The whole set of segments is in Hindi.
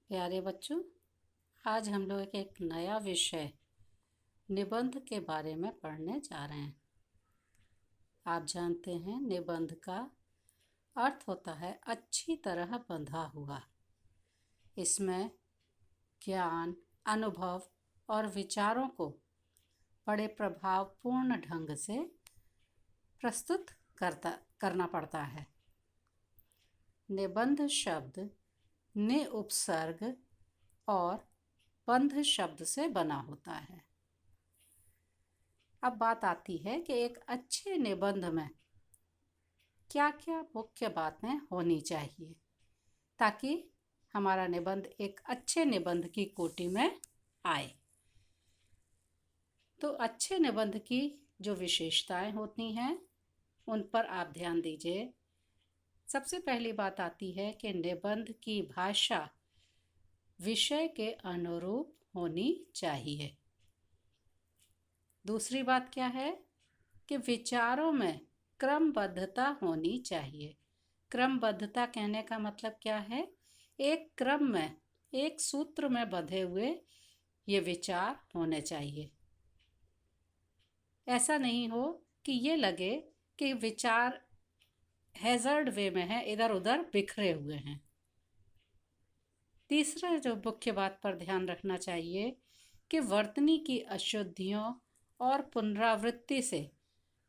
प्यारे बच्चों, आज हम लोग एक नया विषय निबंध के बारे में पढ़ने जा रहे हैं। आप जानते हैं निबंध का अर्थ होता है अच्छी तरह बंधा हुआ। इसमें ज्ञान, अनुभव और विचारों को बड़े प्रभावपूर्ण ढंग से प्रस्तुत करना पड़ता है। निबंध शब्द ने उपसर्ग और बंध शब्द से बना होता है। अब बात आती है कि एक अच्छे निबंध में क्या क्या मुख्य बातें होनी चाहिए ताकि हमारा निबंध एक अच्छे निबंध की कोटि में आए। तो अच्छे निबंध की जो विशेषताएं होती हैं उन पर आप ध्यान दीजिए। सबसे पहली बात आती है कि निबंध की भाषा विषय के अनुरूप होनी चाहिए। दूसरी बात क्या है कि विचारों में क्रमबद्धता होनी चाहिए। क्रमबद्धता कहने का मतलब क्या है? एक क्रम में, एक सूत्र में बंधे हुए ये विचार होने चाहिए। ऐसा नहीं हो कि ये लगे कि विचार हैज़र्ड वे में है, इधर उधर बिखरे हुए हैं। तीसरा जो मुख्य बात पर ध्यान रखना चाहिए कि वर्तनी की अशुद्धियों और पुनरावृत्ति से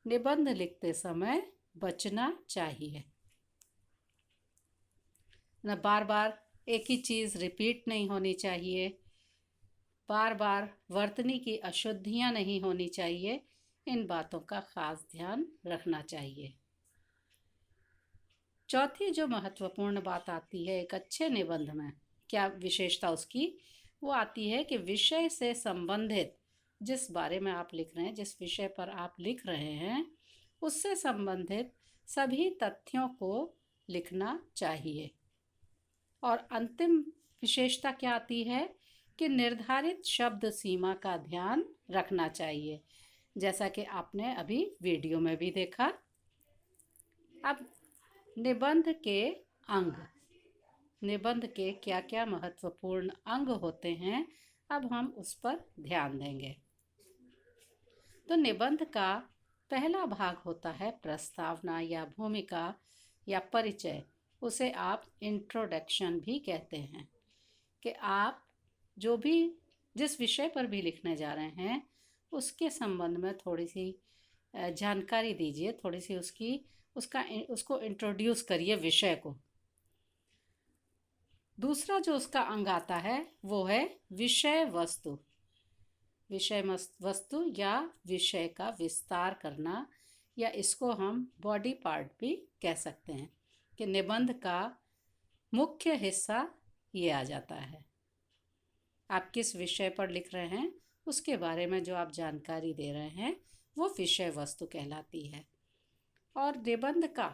निबंध लिखते समय बचना चाहिए। न बार बार एक ही चीज़ रिपीट नहीं होनी चाहिए, बार बार वर्तनी की अशुद्धियां नहीं होनी चाहिए। इन बातों का खास ध्यान रखना चाहिए। चौथी जो महत्वपूर्ण बात आती है एक अच्छे निबंध में, क्या विशेषता उसकी, वो आती है कि विषय से संबंधित जिस बारे में आप लिख रहे हैं, जिस विषय पर आप लिख रहे हैं, उससे संबंधित सभी तथ्यों को लिखना चाहिए। और अंतिम विशेषता क्या आती है कि निर्धारित शब्द सीमा का ध्यान रखना चाहिए, जैसा कि आपने अभी वीडियो में भी देखा। अब निबंध के अंग, निबंध के क्या क्या महत्वपूर्ण अंग होते हैं, अब हम उस पर ध्यान देंगे। तो निबंध का पहला भाग होता है प्रस्तावना या भूमिका या परिचय। उसे आप इंट्रोडक्शन भी कहते हैं कि आप जो भी जिस विषय पर भी लिखने जा रहे हैं उसके संबंध में थोड़ी सी जानकारी दीजिए, थोड़ी सी उसको इंट्रोड्यूस करिए विषय को। दूसरा जो उसका अंग आता है वो है विषय वस्तु। विषय वस्तु या विषय का विस्तार करना, या इसको हम बॉडी पार्ट भी कह सकते हैं कि निबंध का मुख्य हिस्सा ये आ जाता है। आप किस विषय पर लिख रहे हैं उसके बारे में जो आप जानकारी दे रहे हैं वो विषय वस्तु कहलाती है। और निबंध का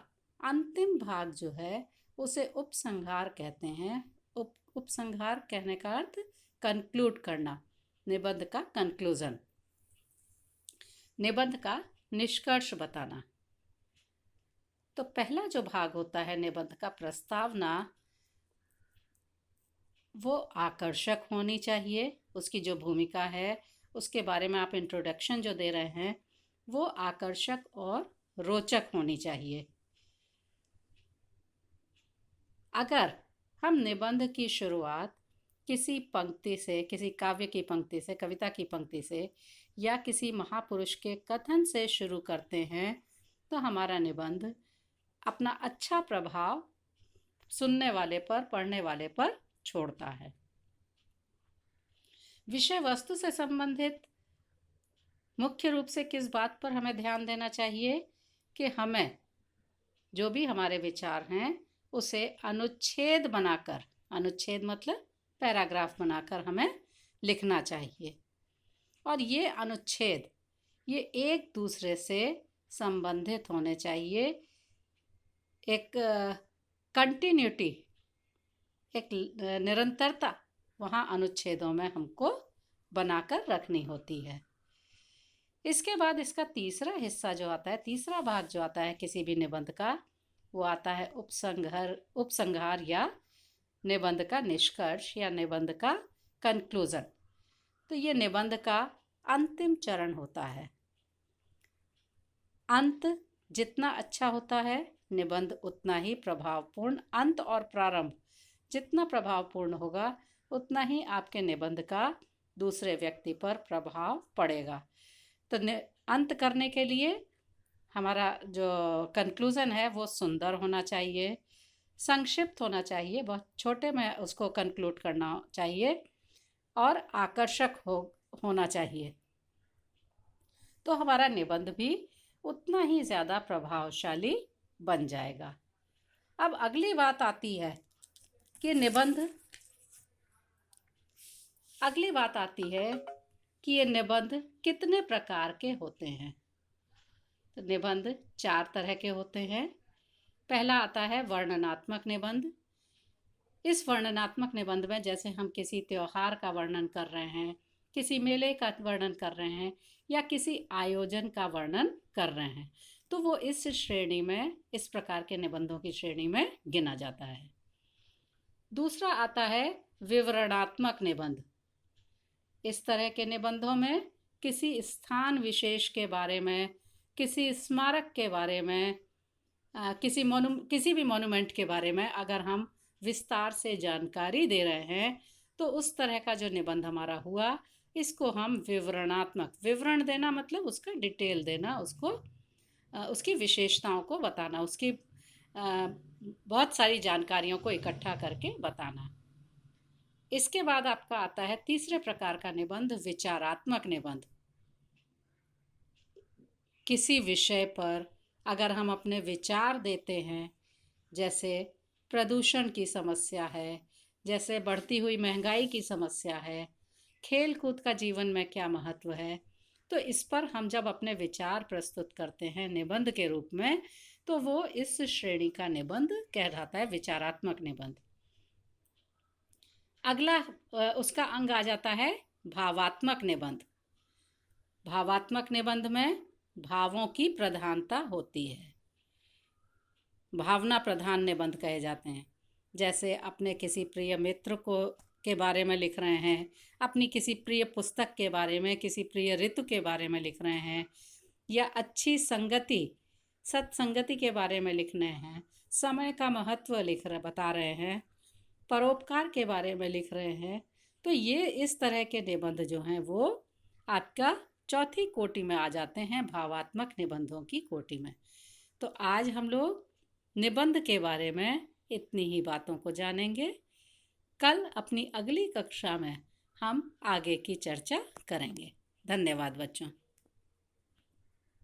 अंतिम भाग जो है उसे उपसंहार कहते हैं। उपसंहार कहने का अर्थ कंक्लूड करना, निबंध का कंक्लूजन, निबंध का निष्कर्ष बताना। तो पहला जो भाग होता है निबंध का प्रस्तावना, वो आकर्षक होनी चाहिए। उसकी जो भूमिका है उसके बारे में आप इंट्रोडक्शन जो दे रहे हैं वो आकर्षक और रोचक होनी चाहिए। अगर हम निबंध की शुरुआत किसी पंक्ति से, किसी काव्य की पंक्ति से, कविता की पंक्ति से या किसी महापुरुष के कथन से शुरू करते हैं तो हमारा निबंध अपना अच्छा प्रभाव सुनने वाले पर, पढ़ने वाले पर छोड़ता है। विषय वस्तु से संबंधित मुख्य रूप से किस बात पर हमें ध्यान देना चाहिए कि हमें जो भी हमारे विचार हैं उसे अनुच्छेद बनाकर, अनुच्छेद मतलब पैराग्राफ बनाकर हमें लिखना चाहिए। और ये अनुच्छेद ये एक दूसरे से संबंधित होने चाहिए। एक कंटिन्यूटी, एक निरंतरता वहाँ अनुच्छेदों में हमको बनाकर रखनी होती है। इसके बाद इसका तीसरा हिस्सा जो आता है, तीसरा भाग जो आता है किसी भी निबंध का, वो आता है उपसंहार या निबंध का निष्कर्ष या निबंध का कंक्लूजन। तो ये निबंध का अंतिम चरण होता है। अंत जितना अच्छा होता है, निबंध उतना ही प्रभावपूर्ण। अंत और प्रारंभ जितना प्रभावपूर्ण होगा, उतना ही आपके निबंध का दूसरे व्यक्ति पर प्रभाव पड़ेगा। तो अंत करने के लिए हमारा जो कंक्लूज़न है वो सुंदर होना चाहिए, संक्षिप्त होना चाहिए, बहुत छोटे में उसको कंक्लूड करना चाहिए और आकर्षक होना चाहिए। तो हमारा निबंध भी उतना ही ज़्यादा प्रभावशाली बन जाएगा। अब अगली बात आती है कि ये निबंध कितने प्रकार के होते हैं। तो निबंध 4 तरह के होते हैं। पहला आता है वर्णनात्मक निबंध। इस वर्णनात्मक निबंध में जैसे हम किसी त्योहार का वर्णन कर रहे हैं, किसी मेले का वर्णन कर रहे हैं या किसी आयोजन का वर्णन कर रहे हैं, तो वो इस श्रेणी में, इस प्रकार के निबंधों की श्रेणी में गिना जाता है। दूसरा आता है विवरणात्मक निबंध। इस तरह के निबंधों में किसी स्थान विशेष के बारे में, किसी स्मारक के बारे में, किसी भी मॉन्यूमेंट के बारे में अगर हम विस्तार से जानकारी दे रहे हैं, तो उस तरह का जो निबंध हमारा हुआ, इसको हम विवरणात्मक, विवरण देना मतलब उसका डिटेल देना, उसको उसकी विशेषताओं को बताना, उसकी बहुत सारी जानकारियों को इकट्ठा करके बताना। इसके बाद आपका आता है तीसरे प्रकार का निबंध, विचारात्मक निबंध। किसी विषय पर अगर हम अपने विचार देते हैं, जैसे प्रदूषण की समस्या है, जैसे बढ़ती हुई महंगाई की समस्या है, खेल कूद का जीवन में क्या महत्व है, तो इस पर हम जब अपने विचार प्रस्तुत करते हैं निबंध के रूप में, तो वो इस श्रेणी का निबंध कहलाता है, विचारात्मक निबंध। अगला उसका अंग आ जाता है भावात्मक निबंध। भावात्मक निबंध में भावों की प्रधानता होती है, भावना प्रधान निबंध कहे जाते हैं। जैसे अपने किसी प्रिय मित्र के बारे में लिख रहे हैं, अपनी किसी प्रिय पुस्तक के बारे में, किसी प्रिय ऋतु के बारे में लिख रहे हैं, या अच्छी संगति, सत्संगति के बारे में लिख रहे हैं, समय का महत्व बता रहे हैं, परोपकार के बारे में लिख रहे हैं। तो ये इस तरह के निबंध जो हैं वो आपका चौथी कोटि में आ जाते हैं, भावात्मक निबंधों की कोटि में। तो आज हम लोग निबंध के बारे में इतनी ही बातों को जानेंगे। कल अपनी अगली कक्षा में हम आगे की चर्चा करेंगे। धन्यवाद बच्चों।